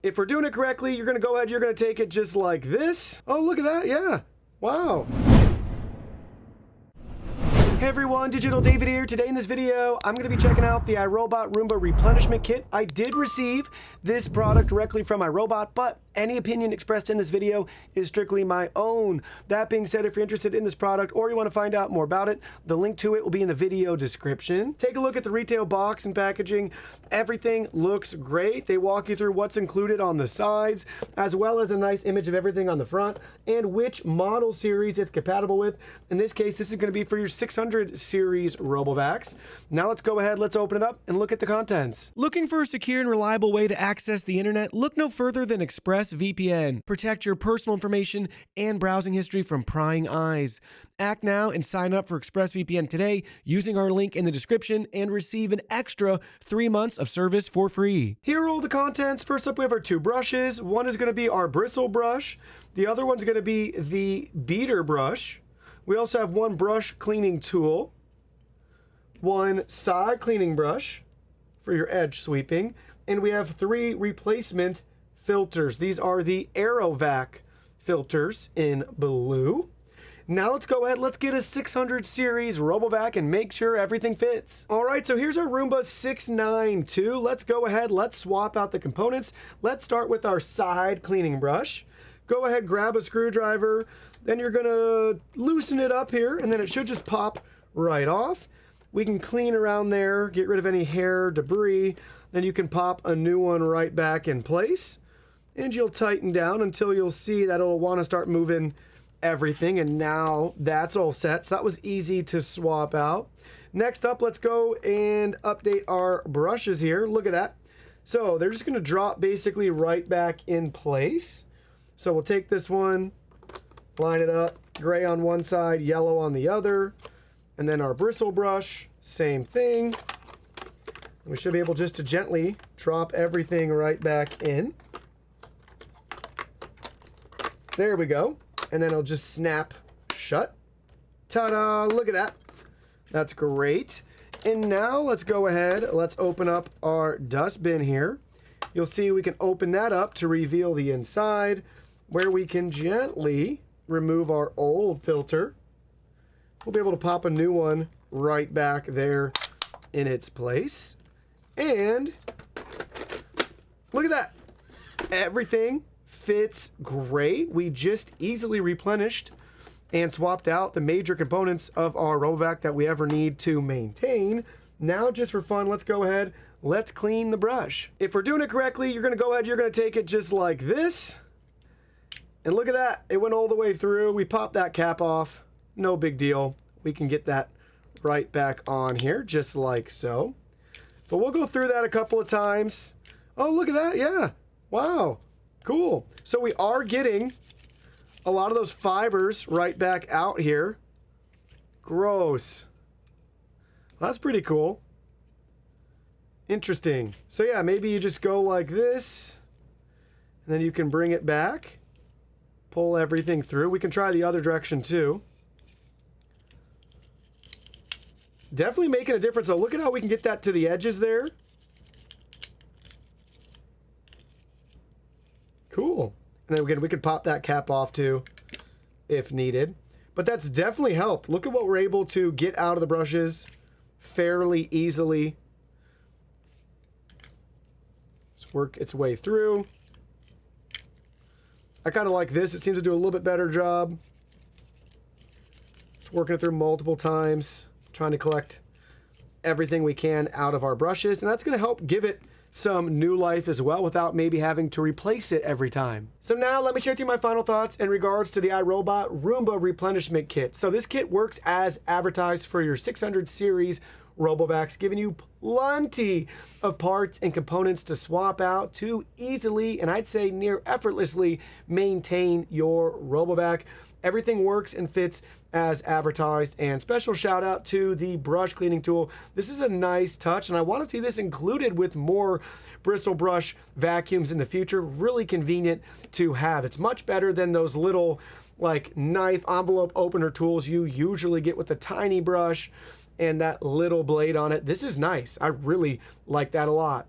If we're doing it correctly, you're gonna go ahead, you're gonna take it just like this. Oh, look at that, yeah, wow. Hey everyone, Digital David here. Today in this video, I'm going to be checking out the iRobot Roomba Replenishment Kit. I did receive this product directly from iRobot, but any opinion expressed in this video is strictly my own. That being said, if you're interested in this product or you want to find out more about it, the link to it will be in the video description. Take a look at the retail box and packaging. Everything looks great. They walk you through what's included on the sides, as well as a nice image of everything on the front and which model series it's compatible with. In this case, this is going to be for your 600 series RoboVacs. Now let's go ahead, let's open it up and look at the contents. Looking for a secure and reliable way to access the internet? Look no further than ExpressVPN. Protect your personal information and browsing history from prying eyes. Act now and sign up for ExpressVPN today using our link in the description and receive an extra 3 months of service for free. Here are all the contents. First up, we have our two brushes. One is going to be our bristle brush. The other one's going to be the beater brush. We also have one brush cleaning tool, one side cleaning brush for your edge sweeping, and we have 3 replacement filters. These are the AeroVac filters in blue. Now let's go ahead, let's get a 600 series RoboVac and make sure everything fits. All right, so here's our Roomba 692. Let's go ahead, let's swap out the components. Let's start with our side cleaning brush. Go ahead, grab a screwdriver. Then you're gonna loosen it up here, and then it should just pop right off. We can clean around there, get rid of any hair, debris. Then you can pop a new one right back in place. And you'll tighten down until you'll see that it'll wanna start moving everything. And now that's all set. So that was easy to swap out. Next up, let's go and update our brushes here. Look at that. So they're just gonna drop basically right back in place. So we'll take this one, line it up, gray on one side, yellow on the other, and then our bristle brush, same thing. We should be able just to gently drop everything right back in. There we go. And then it'll just snap shut. Ta-da, look at that. That's great. And now let's go ahead, let's open up our dustbin here. You'll see we can open that up to reveal the inside, where we can gently remove our old filter. We'll be able to pop a new one right back there in its place. And look at that. Everything fits great. We just easily replenished and swapped out the major components of our RoboVac that we ever need to maintain. Now, just for fun, let's go ahead, let's clean the brush. If we're doing it correctly, you're gonna go ahead, you're gonna take it just like this. And look at that, it went all the way through. We popped that cap off, no big deal. We can get that right back on here, just like so. But we'll go through that a couple of times. Oh, look at that, yeah, wow, cool. So we are getting a lot of those fibers right back out here. Gross. That's pretty cool. Interesting. So yeah, maybe you just go like this, and then you can bring it back. Pull everything through. We can try the other direction too. Definitely making a difference. So look at how we can get that to the edges there. Cool. And then again, we can pop that cap off too if needed. But that's definitely helped. Look at what we're able to get out of the brushes fairly easily. Just work its way through. I kind of like this. It seems to do a little bit better job. Just working it through multiple times, trying to collect everything we can out of our brushes. And that's going to help give it some new life as well without maybe having to replace it every time. So now let me share with you my final thoughts in regards to the iRobot Roomba Replenishment Kit. So this kit works as advertised for your 600 series RoboVacs, giving you plenty of parts and components to swap out to easily, and I'd say near effortlessly, maintain your RoboVac. Everything works and fits as advertised, and special shout out to the brush cleaning tool. This is a nice touch, and I want to see this included with more bristle brush vacuums in the future. Really convenient to have. It's much better than those little like knife envelope opener tools you usually get with the tiny brush and that little blade on it. This is nice. I really like that a lot.